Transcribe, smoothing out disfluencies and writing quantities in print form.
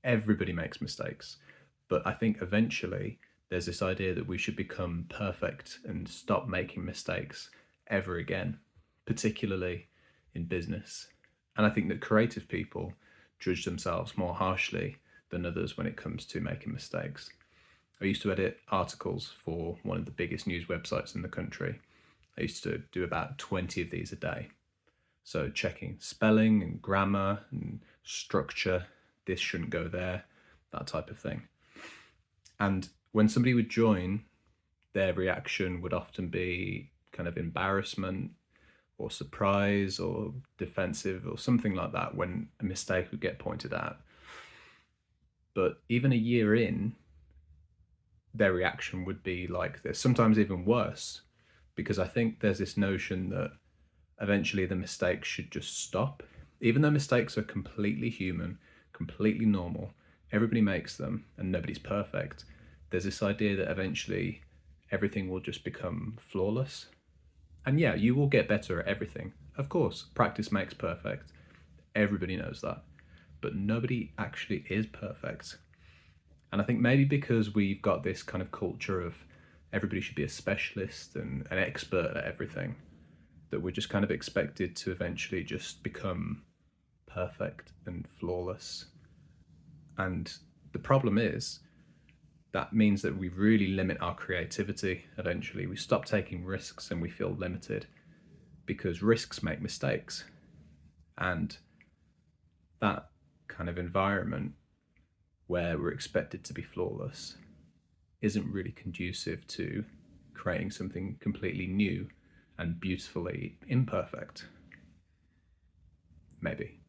Everybody makes mistakes. But I think eventually there's this idea that we should become perfect and stop making mistakes ever again, particularly in business. And I think that creative people judge themselves more harshly than others when it comes to making mistakes. I used to edit articles for one of the biggest news websites in the country. I used to do about 20 of these a day. So checking spelling and grammar and structure, this shouldn't go there, that type of thing. And when somebody would join, their reaction would often be kind of embarrassment or surprise or defensive or something like that when a mistake would get pointed out. But even a year in, their reaction would be like this, sometimes even worse, because I think there's this notion that eventually the mistakes should just stop. Even though mistakes are completely human, completely normal, everybody makes them and nobody's perfect, there's this idea that eventually everything will just become flawless. And yeah, you will get better at everything. Of course, practice makes perfect. Everybody knows that. But nobody actually is perfect. And I think maybe because we've got this kind of culture of everybody should be a specialist and an expert at everything, that we're just kind of expected to eventually just become perfect and flawless. And the problem is that means that we really limit our creativity eventually. We stop taking risks and we feel limited because risks make mistakes. And that kind of environment where we're expected to be flawless isn't really conducive to creating something completely new and beautifully imperfect. Maybe.